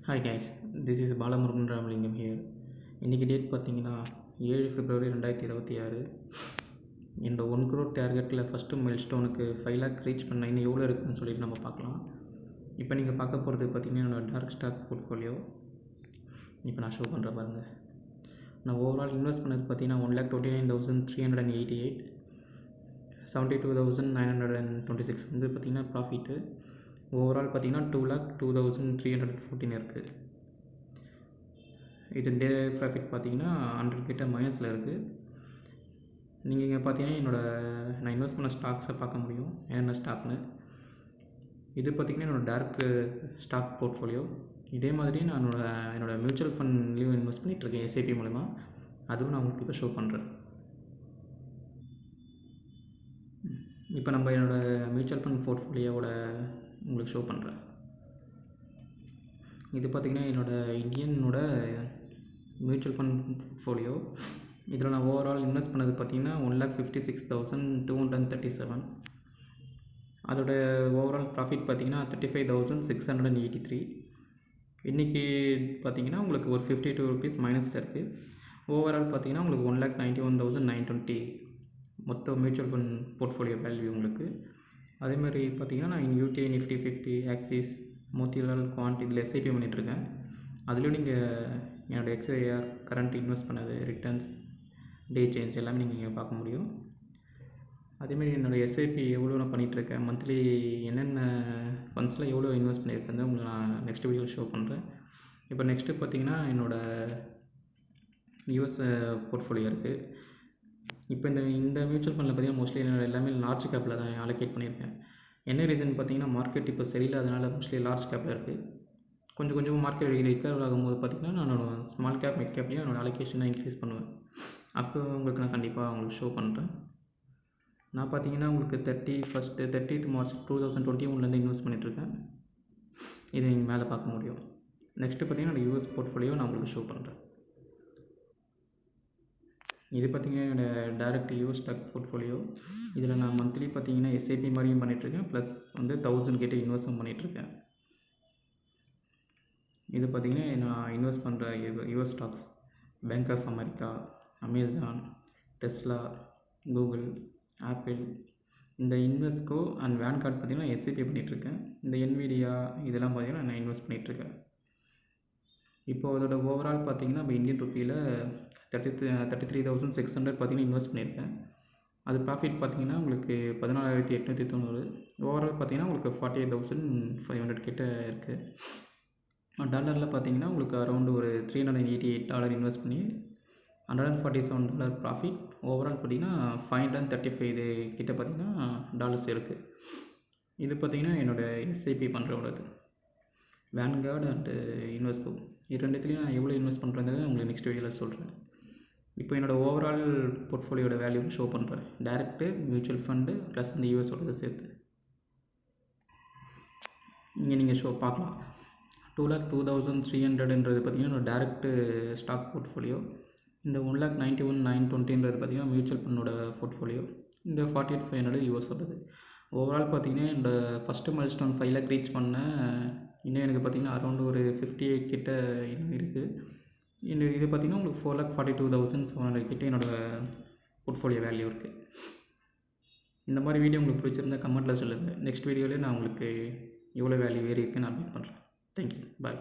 Hi guys, this is Balamurugan Ramalingam here. இன்றைக்கி date பார்த்தீங்கன்னா 7 February 2026. என்னோட 1 crore டார்கெட்டில் ஃபஸ்ட்டு மைல் ஸ்டோனுக்கு 5 lakh ரீச் பண்ண இன்னும் எவ்வளோ இருக்குதுன்னு சொல்லிட்டு நம்ம பார்க்கலாம். இப்போ நீங்கள் பார்க்க போகிறது பார்த்தீங்கன்னா என்னோடய டார்க் ஸ்டாக் போர்ட்ஃபோலியோ. இப்போ நான் ஷோ பண்ணுற பாருங்கள். நான் ஓவரால் இன்வெஸ்ட் பண்ணது பார்த்தீங்கன்னா 1,29,388, 72,926 வந்து பார்த்திங்கன்னா ப்ராஃபிட்டு. ஓவரால் பார்த்தீங்கன்னா 2,02,314 இருக்குது. இது டே ப்ராஃபிட் பார்த்தீங்கன்னா 100 கிட்ட மைனஸில் இருக்குது. நீங்கள் இங்கே பார்த்தீங்கன்னா நான் இன்வெஸ்ட் பண்ண ஸ்டாக்ஸை பார்க்க முடியும், என்னென்ன ஸ்டாக்னு. இது பார்த்திங்கன்னா என்னோடய டைரக்ட் ஸ்டாக் போர்ட்ஃபோலியோ. இதே மாதிரி நான் என்னோடய மியூச்சுவல் ஃபண்ட்லேயும் இன்வெஸ்ட் பண்ணிகிட்ருக்கேன் எஸ்ஐபி மூலிமா. அதுவும் நான் உங்களுக்கு இப்போ ஷோ பண்ணுறேன். இப்போ நம்ம என்னோடய மியூச்சுவல் ஃபண்ட் போர்ட்ஃபோலியோவோட உங்களுக்கு ஷோ பண்ணுறேன். இது பார்த்திங்கன்னா என்னோடய இந்தியனோட மியூச்சுவல் ஃபண்ட் போர்ட்ஃபோலியோ. இதில் நான் ஓவரால் இன்வெஸ்ட் பண்ணது பார்த்திங்கன்னா 1,56,237. அதோட ஓவரால் ப்ராஃபிட் பார்த்திங்கன்னா 35,683. இன்றைக்கி பார்த்திங்கன்னா உங்களுக்கு ஒரு 52 rupees மைனஸில் இருக்குது. ஓவரால் பார்த்திங்கன்னா உங்களுக்கு 1,91,920 மொத்த மியூச்சுவல் ஃபண்ட் போர்ட்ஃபோலியோ வேல்யூ உங்களுக்கு. அதேமாதிரி பார்த்திங்கன்னா நான் UTI Nifty 50, axis, Motilal, quant இதில் எஸ்ஐபி பண்ணிகிட்ருக்கேன். அதுலேயும் நீங்கள் என்னோடய எக்ஸ்ஐஆர், கரண்ட் இன்வெஸ்ட் பண்ணது, ரிட்டர்ன்ஸ், டே சேஞ்ச் எல்லாமே நீங்கள் இங்கே பார்க்க முடியும். அதேமாதிரி என்னோடய எஸ்ஐபி எவ்வளோ நான் பண்ணிகிட்ருக்கேன், மந்த்லி என்னென்ன ஃபண்ட்ஸில் எவ்வளோ இன்வெஸ்ட் பண்ணியிருக்கேன் உங்களுக்கு நான் நெக்ஸ்ட் வீடியோவில் ஷோ பண்ணுறேன். இப்போ நெக்ஸ்ட்டு பார்த்திங்கன்னா என்னோடய யூஎஸ் போர்ட்ஃபோலியோ இருக்குது. இப்போ இந்த மியூச்சுவல் ஃபண்டில் பார்த்திங்கன்னா மோஸ்ட்லி என்னோட எல்லாமே லார்ஜ் கேப்பில் தான் அலோகேட் பண்ணியிருக்கேன். என்ன ரீசன் பார்த்திங்கன்னா மார்க்கெட் இப்போ சரியில்லாதனால மோஸ்ட்லி லார்ஜ் கேப்பில் இருக்குது. கொஞ்சம் கொஞ்சமாக மார்க்கெட் ரிகவர் ஆகும்போது பார்த்திங்கன்னா நான் ஸ்மால் கேப், மிட் கேப்லேயும் என்னோடய அலோகேஷனை இன்க்ரீஸ் பண்ணுவேன். அப்போ உங்களுக்கு நான் கண்டிப்பாக உங்களுக்கு ஷோ பண்ணுறேன். நான் பார்த்திங்கன்னா உங்களுக்கு 30th March 2021 இன்வெஸ்ட் பண்ணிகிட்ருக்கேன். இது நீங்கள் மேலே பார்க்க முடியும். நெக்ஸ்ட்டு பார்த்திங்கன்னா என்னோடய யூஎஸ் போர்ட்ஃபோலியோ நான் உங்களுக்கு ஷோ பண்ணுறேன். இது பார்த்திங்கன்னா என்னோடய டைரக்ட் யூஎஸ் ஸ்டாக் போர்ட்ஃபோலியோ. இதில் நான் மந்த்லி பார்த்திங்கன்னா எஸ்ஐபி மாதிரியும் பண்ணிகிட்ருக்கேன், ப்ளஸ் வந்து 1000 கிட்ட இன்வெஸ்ட்டும் பண்ணிகிட்ருக்கேன். இது பார்த்திங்கன்னா நான் இன்வெஸ்ட் பண்ணுற US stocks bank of America, Amazon, Tesla, Google, Apple. இந்த இன்வெஸ்ட்கோ அண்ட் வேன் கார்டு பார்த்திங்கன்னா எஸ்ஐபி பண்ணிகிட்ருக்கேன். இந்த என்விடியா இதெல்லாம் பார்த்திங்கன்னா நான் இன்வெஸ்ட் பண்ணிகிட்ருக்கேன். இப்போது அதோட ஓவரால் பார்த்திங்கன்னா இப்போ இந்தியன் ருப்பியில் 33,600 பார்த்திங்கன்னா இன்வெஸ்ட் பண்ணியிருக்கேன். அது ப்ராஃபிட் பார்த்திங்கன்னா உங்களுக்கு 14,890. ஓவரால் பார்த்திங்கன்னா உங்களுக்கு 48,500 கிட்ட இருக்குது. டாலரில் பார்த்திங்கன்னா உங்களுக்கு அரௌண்டு ஒரு $388 இன்வெஸ்ட் பண்ணி $147 ப்ராஃபிட். ஓவரால் பார்த்திங்கன்னா 535 கிட்ட பார்த்திங்கன்னா டாலர்ஸ் இருக்குது. இது பார்த்திங்கன்னா என்னோடய எஸ்ஐபி பண்ணுறோடது வேன்கார்டு அண்டு இன்வெஸ்ட்கோ. இது ரெண்டுத்துலேயும் நான் எவ்வளோ இன்வெஸ்ட் பண்ணுறேங்கிறது உங்களுக்கு நெக்ஸ்ட் வீடியோவில் சொல்கிறேன். இப்போ என்னோடய ஓவரால் போர்ட்ஃபோலியோட வேல்யூ ஷோ பண்ணுறேன். டேரெக்டு, மியூச்சுவல் ஃபண்டு ப்ளஸ் இந்த யூஎஸோடது சேர்த்து இங்கே நீங்கள் ஷோ பார்க்கலாம். 2,02,300ன்றது பார்த்திங்கன்னா என்னோடய டேரெக்டு ஸ்டாக் போர்ட்ஃபோலியோ. இந்த 1,91,920ன்றது பார்த்திங்கன்னா மியூச்சுவல் ஃபண்டோட போர்ட்ஃபோலியோ. இந்த 48,500 யூஎஸோடது. ஓவரால் பார்த்திங்கன்னா என்னோடய first mile stone 5 lakh reach பண்ணேன். இன்னும் எனக்கு பார்த்திங்கன்னா அரௌண்டு ஒரு 58 கிட்ட இன்னும் இருக்குது. இது பார்த்திங்கன்னா உங்களுக்கு 4,42,700 கிட்ட என்னோடய போர்ட்ஃபோலியோ வேல்யூ இருக்குது. இந்த மாதிரி வீடியோ உங்களுக்கு பிடிச்சிருந்தா கமெண்ட்டில் சொல்லுங்கள். நெக்ஸ்ட் வீடியோவில் நான் உங்களுக்கு எவ்வளோ வேல்யூ ஏறி இருக்குன்னு அப்டேட் பண்ணுறேன். தேங்க்யூ, பாய்.